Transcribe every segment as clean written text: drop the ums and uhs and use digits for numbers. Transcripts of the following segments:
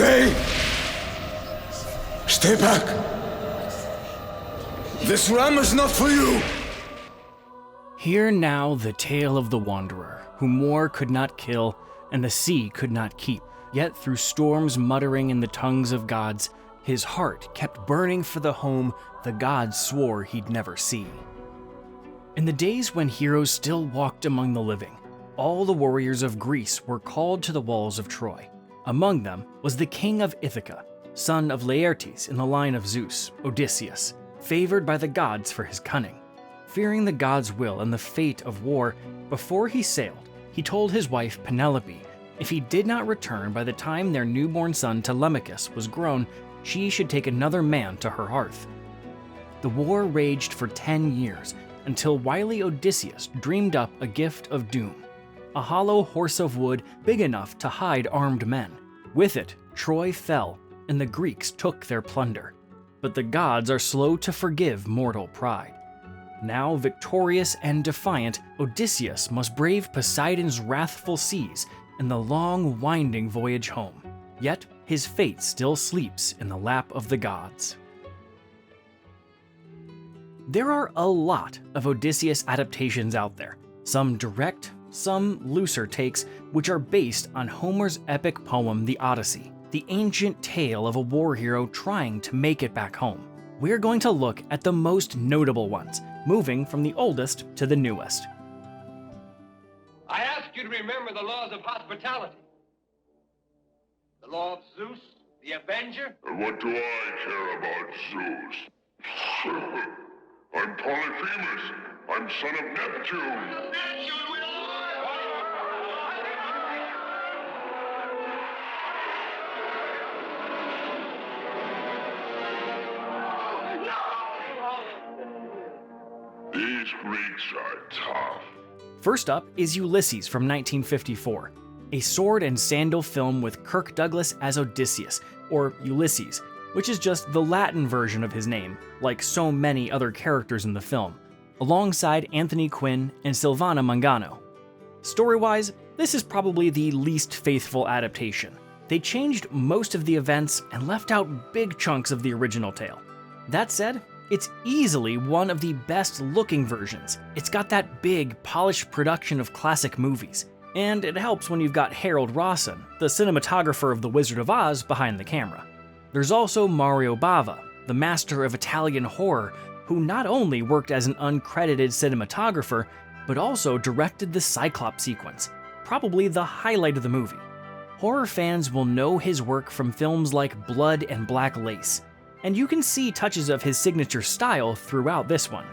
Stay! Stay back! This ram is not for you! Hear now the tale of the wanderer, whom war could not kill and the sea could not keep. Yet through storms muttering in the tongues of gods, his heart kept burning for the home the gods swore he'd never see. In the days when heroes still walked among the living, all the warriors of Greece were called to the walls of Troy. Among them was the king of Ithaca, son of Laertes in the line of Zeus, Odysseus, favored by the gods for his cunning. Fearing the gods' will and the fate of war, before he sailed, he told his wife Penelope if he did not return by the time their newborn son Telemachus was grown, she should take another man to her hearth. The war raged for 10 years, until wily Odysseus dreamed up a gift of doom, a hollow horse of wood big enough to hide armed men. With it, Troy fell, and the Greeks took their plunder. But the gods are slow to forgive mortal pride. Now victorious and defiant, Odysseus must brave Poseidon's wrathful seas in the long, winding voyage home. Yet his fate still sleeps in the lap of the gods. There are a lot of Odysseus adaptations out there, some direct, some looser takes, which are based on Homer's epic poem, the Odyssey, the ancient tale of a war hero trying to make it back home. We're going to look at the most notable ones, moving from the oldest to the newest. I ask you to remember the laws of hospitality. The law of Zeus, the Avenger. And what do I care about Zeus? I'm Polyphemus. I'm son of Neptune. These Greeks are tough. First up is Ulysses from 1954, a sword and sandal film with Kirk Douglas as Odysseus, or Ulysses, which is just the Latin version of his name, like so many other characters in the film, alongside Anthony Quinn and Silvana Mangano. Story-wise, this is probably the least faithful adaptation. They changed most of the events and left out big chunks of the original tale. That said, it's easily one of the best-looking versions. It's got that big, polished production of classic movies. And it helps when you've got Harold Rawson, the cinematographer of The Wizard of Oz, behind the camera. There's also Mario Bava, the master of Italian horror, who not only worked as an uncredited cinematographer, but also directed the Cyclops sequence, probably the highlight of the movie. Horror fans will know his work from films like Blood and Black Lace, and you can see touches of his signature style throughout this one.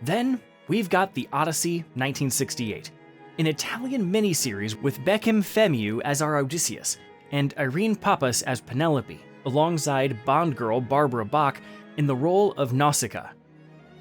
Then, we've got the Odyssey 1968, an Italian miniseries with Bekim Femiu as our Odysseus, and Irene Papas as Penelope, alongside Bond girl Barbara Bach in the role of Nausicaa.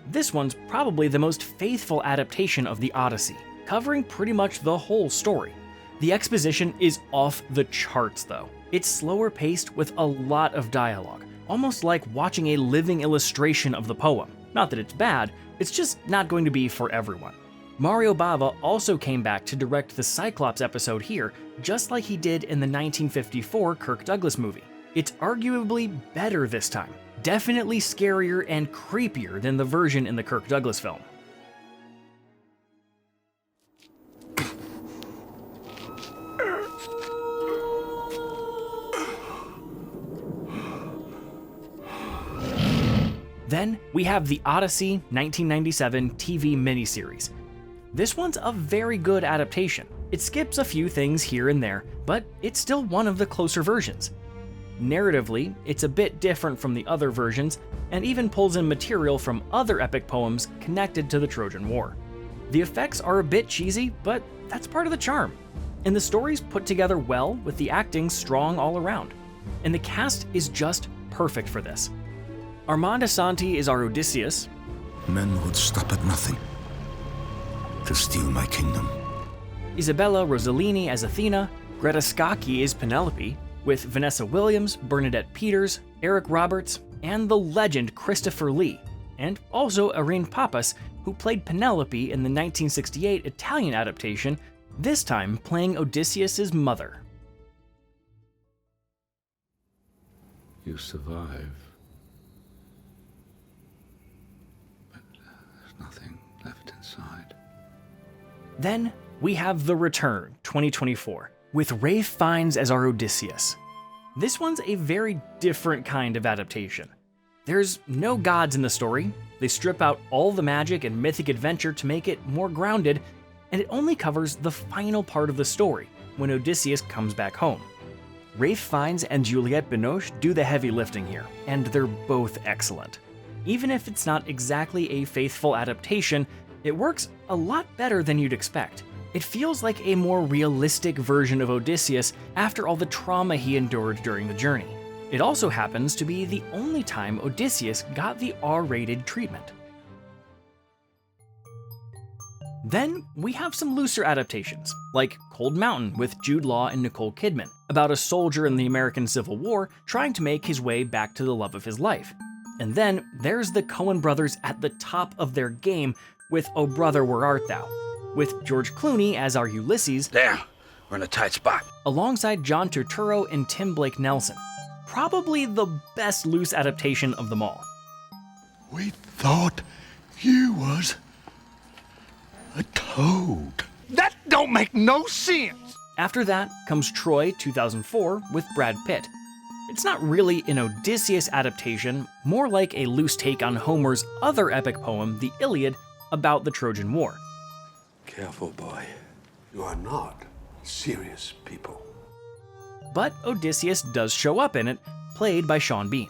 This one's probably the most faithful adaptation of the Odyssey, covering pretty much the whole story. The exposition is off the charts though. It's slower paced with a lot of dialogue, almost like watching a living illustration of the poem. Not that it's bad, it's just not going to be for everyone. Mario Bava also came back to direct the Cyclops episode here, just like he did in the 1954 Kirk Douglas movie. It's arguably better this time, definitely scarier and creepier than the version in the Kirk Douglas film. Then we have the Odyssey 1997 TV miniseries. This one's a very good adaptation. It skips a few things here and there, but it's still one of the closer versions. Narratively, it's a bit different from the other versions, and even pulls in material from other epic poems connected to the Trojan War. The effects are a bit cheesy, but that's part of the charm. And the story's put together well, with the acting strong all around. And the cast is just perfect for this. Armand Assante is our Odysseus. Men would stop at nothing to steal my kingdom. Isabella Rossellini as Athena. Greta Scacchi is Penelope, with Vanessa Williams, Bernadette Peters, Eric Roberts, and the legend Christopher Lee, and also Irene Papas, who played Penelope in the 1968 Italian adaptation, this time playing Odysseus' mother. You survive. But there's nothing left inside. Then we have The Return, 2024, with Ralph Fiennes as our Odysseus. This one's a very different kind of adaptation. There's no gods in the story, they strip out all the magic and mythic adventure to make it more grounded, and it only covers the final part of the story, when Odysseus comes back home. Ralph Fiennes and Juliette Binoche do the heavy lifting here, and they're both excellent. Even if it's not exactly a faithful adaptation, it works a lot better than you'd expect. It feels like a more realistic version of Odysseus after all the trauma he endured during the journey. It also happens to be the only time Odysseus got the R-rated treatment. Then we have some looser adaptations, like Cold Mountain with Jude Law and Nicole Kidman, about a soldier in the American Civil War trying to make his way back to the love of his life. And then there's the Coen brothers at the top of their game with Oh Brother, Where Art Thou?, with George Clooney as our Ulysses. Damn, we're in a tight spot. Alongside John Turturro and Tim Blake Nelson. Probably the best loose adaptation of them all. We thought you was a toad. That don't make no sense. After that comes Troy 2004 with Brad Pitt. It's not really an Odysseus adaptation, more like a loose take on Homer's other epic poem, the Iliad, about the Trojan War. Careful, boy. You are not serious people. But Odysseus does show up in it, played by Sean Bean.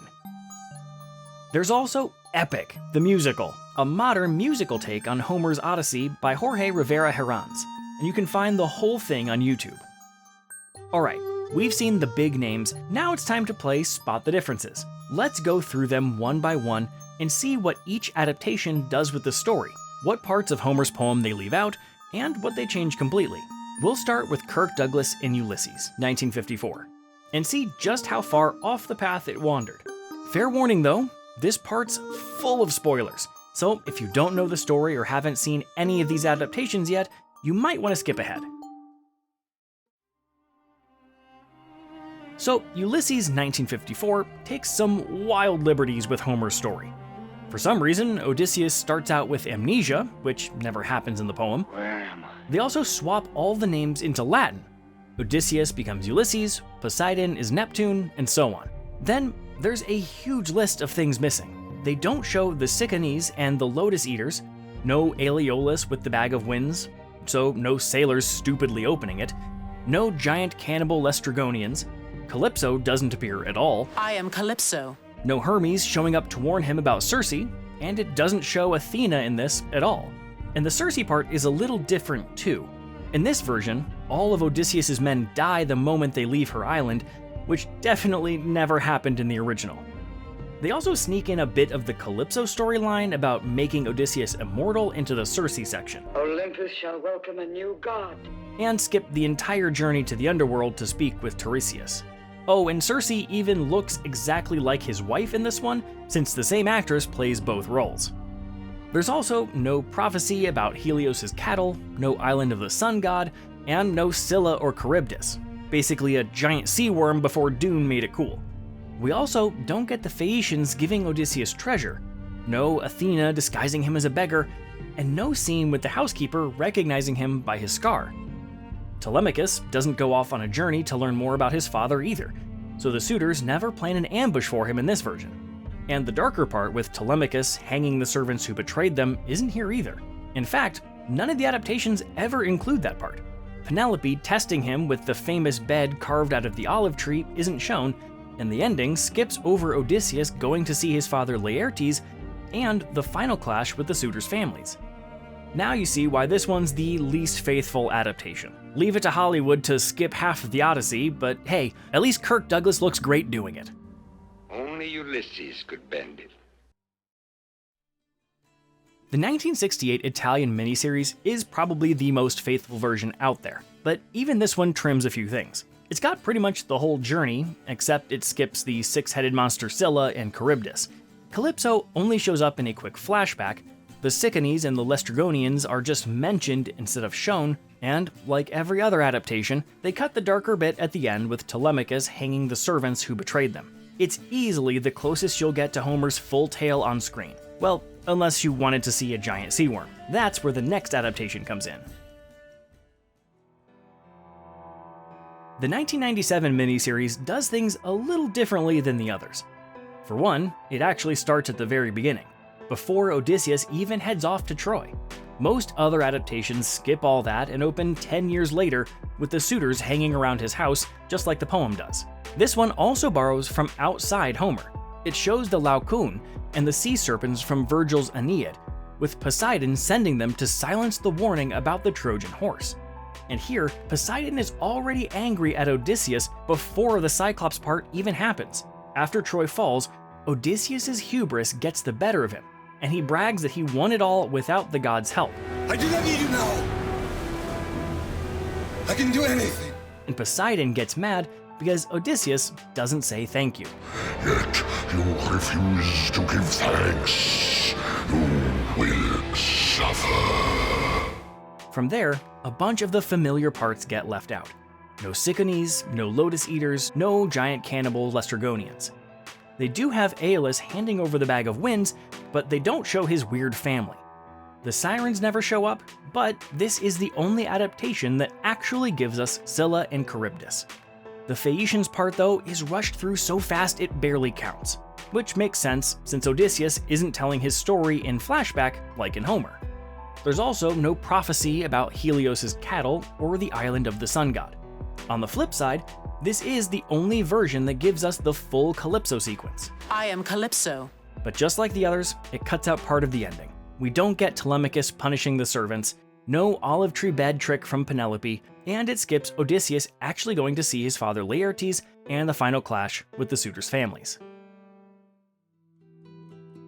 There's also Epic, the musical, a modern musical take on Homer's Odyssey by Jorge Rivera Herranz, and you can find the whole thing on YouTube. Alright, we've seen the big names, now it's time to play Spot the Differences. Let's go through them one by one and see what each adaptation does with the story, what parts of Homer's poem they leave out, and what they change completely. We'll start with Kirk Douglas in Ulysses, 1954, and see just how far off the path it wandered. Fair warning though, this part's full of spoilers, so if you don't know the story or haven't seen any of these adaptations yet, you might want to skip ahead. So, Ulysses 1954 takes some wild liberties with Homer's story. For some reason, Odysseus starts out with amnesia, which never happens in the poem. Where am I? They also swap all the names into Latin. Odysseus becomes Ulysses, Poseidon is Neptune, and so on. Then, there's a huge list of things missing. They don't show the Sicanese and the Lotus Eaters, no Aeolus with the Bag of Winds, so no sailors stupidly opening it, no giant cannibal Lestrygonians, Calypso doesn't appear at all. I am Calypso. No Hermes showing up to warn him about Circe, and it doesn't show Athena in this at all. And the Circe part is a little different too. In this version, all of Odysseus' men die the moment they leave her island, which definitely never happened in the original. They also sneak in a bit of the Calypso storyline about making Odysseus immortal into the Circe section. Olympus shall welcome a new god. And skip the entire journey to the underworld to speak with Tiresias. Oh, and Circe even looks exactly like his wife in this one, since the same actress plays both roles. There's also no prophecy about Helios' cattle, no island of the sun god, and no Scylla or Charybdis. Basically a giant sea worm before Dune made it cool. We also don't get the Phaeacians giving Odysseus treasure, no Athena disguising him as a beggar, and no scene with the housekeeper recognizing him by his scar. Telemachus doesn't go off on a journey to learn more about his father either, so the suitors never plan an ambush for him in this version. And the darker part with Telemachus hanging the servants who betrayed them isn't here either. In fact, none of the adaptations ever include that part. Penelope testing him with the famous bed carved out of the olive tree isn't shown, and the ending skips over Odysseus going to see his father Laertes and the final clash with the suitors' families. Now you see why this one's the least faithful adaptation. Leave it to Hollywood to skip half of the Odyssey, but hey, at least Kirk Douglas looks great doing it. Only only Ulysses could bend it. The 1968 Italian miniseries is probably the most faithful version out there, but even this one trims a few things. It's got pretty much the whole journey, except it skips the six-headed monster Scylla and Charybdis. Calypso only shows up in a quick flashback, the Sicanes and the Laestrygonians are just mentioned instead of shown, and, like every other adaptation, they cut the darker bit at the end with Telemachus hanging the servants who betrayed them. It's easily the closest you'll get to Homer's full tale on screen. Well, unless you wanted to see a giant sea worm. That's where the next adaptation comes in. The 1997 miniseries does things a little differently than the others. For one, it actually starts at the very beginning, before Odysseus even heads off to Troy. Most other adaptations skip all that and open 10 years later with the suitors hanging around his house, just like the poem does. This one also borrows from outside Homer. It shows the Laocoon and the sea serpents from Virgil's Aeneid, with Poseidon sending them to silence the warning about the Trojan horse. And here, Poseidon is already angry at Odysseus before the Cyclops part even happens. After Troy falls, Odysseus' hubris gets the better of him, and he brags that he won it all without the gods' help. I do not need you now. I can do anything. And Poseidon gets mad because Odysseus doesn't say thank you. Yet you refuse to give thanks. You will suffer. From there, a bunch of the familiar parts get left out. No Sicanes, no Lotus Eaters, no giant cannibal Laestrygonians. They do have Aeolus handing over the bag of winds, but they don't show his weird family. The Sirens never show up, but this is the only adaptation that actually gives us Scylla and Charybdis. The Phaeacians part, though, is rushed through so fast it barely counts, which makes sense since Odysseus isn't telling his story in flashback like in Homer. There's also no prophecy about Helios' cattle or the island of the sun god. On the flip side, this is the only version that gives us the full Calypso sequence. I am Calypso. But just like the others, it cuts out part of the ending. We don't get Telemachus punishing the servants, no olive tree bed trick from Penelope, and it skips Odysseus actually going to see his father Laertes and the final clash with the suitors' families.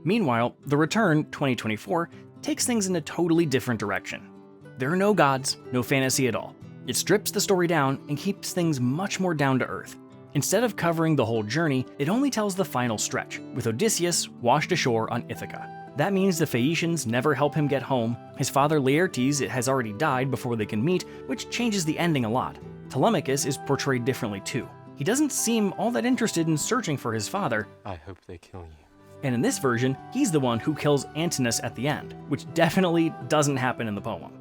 Meanwhile, The Return 2024 takes things in a totally different direction. There are no gods, no fantasy at all. It strips the story down and keeps things much more down to earth. Instead of covering the whole journey, it only tells the final stretch, with Odysseus washed ashore on Ithaca. That means the Phaeacians never help him get home, his father Laertes has already died before they can meet, which changes the ending a lot. Telemachus is portrayed differently too. He doesn't seem all that interested in searching for his father. I hope they kill you. And in this version, he's the one who kills Antinous at the end, which definitely doesn't happen in the poem.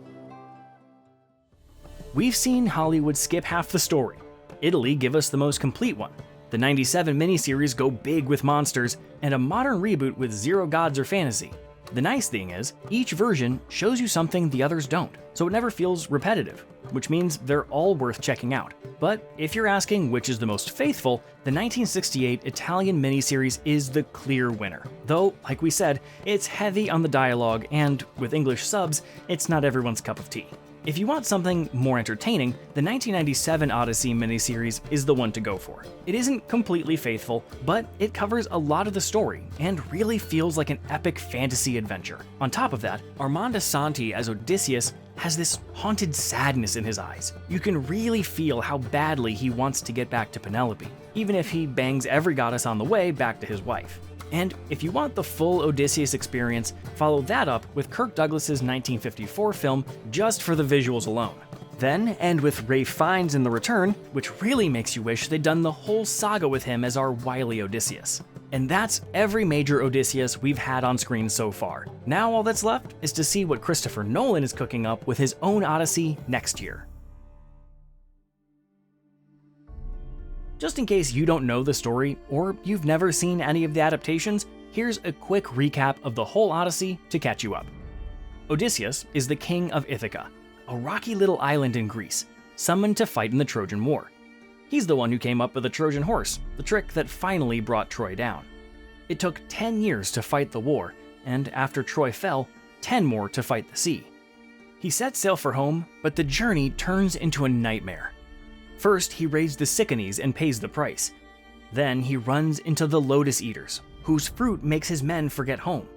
We've seen Hollywood skip half the story. Italy give us the most complete one. The 97 miniseries go big with monsters, and a modern reboot with zero gods or fantasy. The nice thing is, each version shows you something the others don't, so it never feels repetitive, which means they're all worth checking out. But if you're asking which is the most faithful, the 1968 Italian miniseries is the clear winner. Though, like we said, it's heavy on the dialogue, and with English subs, it's not everyone's cup of tea. If you want something more entertaining, the 1997 Odyssey miniseries is the one to go for. It isn't completely faithful, but it covers a lot of the story and really feels like an epic fantasy adventure. On top of that, Armand Assante as Odysseus has this haunted sadness in his eyes. You can really feel how badly he wants to get back to Penelope, even if he bangs every goddess on the way back to his wife. And if you want the full Odysseus experience, follow that up with Kirk Douglas's 1954 film just for the visuals alone. Then end with Ralph Fiennes in The Return, which really makes you wish they'd done the whole saga with him as our wily Odysseus. And that's every major Odysseus we've had on screen so far. Now all that's left is to see what Christopher Nolan is cooking up with his own Odyssey next year. Just in case you don't know the story, or you've never seen any of the adaptations, here's a quick recap of the whole Odyssey to catch you up. Odysseus is the king of Ithaca, a rocky little island in Greece, summoned to fight in the Trojan War. He's the one who came up with the Trojan horse, the trick that finally brought Troy down. It took 10 years to fight the war, and after Troy fell, 10 more to fight the sea. He sets sail for home, but the journey turns into a nightmare. First, he raids the Sicanes and pays the price. Then he runs into the Lotus Eaters, whose fruit makes his men forget home.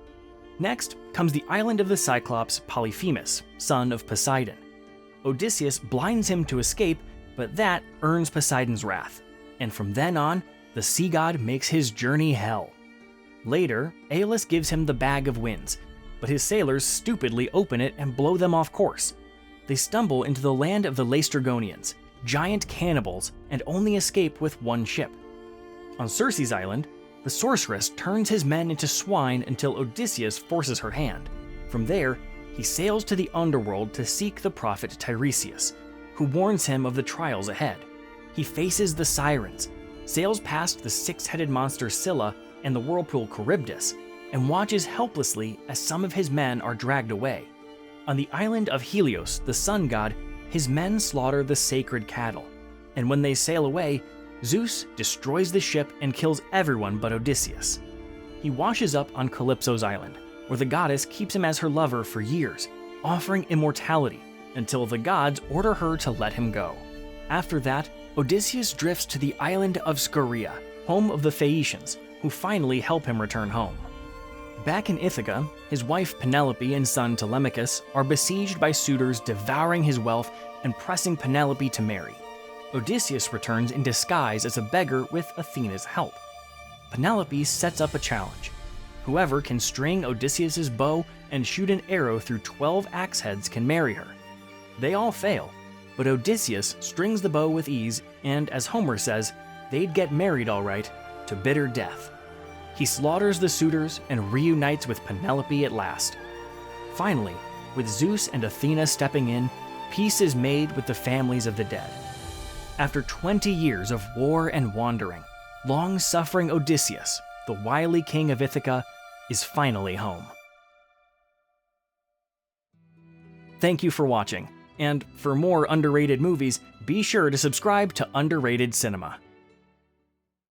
Next comes the island of the Cyclops Polyphemus, son of Poseidon. Odysseus blinds him to escape, but that earns Poseidon's wrath, and from then on, the sea god makes his journey hell. Later, Aeolus gives him the Bag of Winds, but his sailors stupidly open it and blow them off course. They stumble into the land of the Laestrygonians, giant cannibals, and only escape with one ship. On Circe's island, the sorceress turns his men into swine until Odysseus forces her hand. From there, he sails to the underworld to seek the prophet Tiresias, who warns him of the trials ahead. He faces the sirens, sails past the six-headed monster Scylla and the whirlpool Charybdis, and watches helplessly as some of his men are dragged away. On the island of Helios, the sun god, his men slaughter the sacred cattle, and when they sail away, Zeus destroys the ship and kills everyone but Odysseus. He washes up on Calypso's island, where the goddess keeps him as her lover for years, offering immortality, until the gods order her to let him go. After that, Odysseus drifts to the island of Scheria, home of the Phaeacians, who finally help him return home. Back in Ithaca, his wife Penelope and son Telemachus are besieged by suitors devouring his wealth and pressing Penelope to marry. Odysseus returns in disguise as a beggar with Athena's help. Penelope sets up a challenge. Whoever can string Odysseus's bow and shoot an arrow through 12 axe heads can marry her. They all fail, but Odysseus strings the bow with ease, and as Homer says, they'd get married all right, to bitter death. He slaughters the suitors and reunites with Penelope at last. Finally, with Zeus and Athena stepping in, peace is made with the families of the dead. After 20 years of war and wandering, long-suffering Odysseus, the wily king of Ithaca, is finally home. Thank you for watching, and for more underrated movies, be sure to subscribe to Underrated Cinema.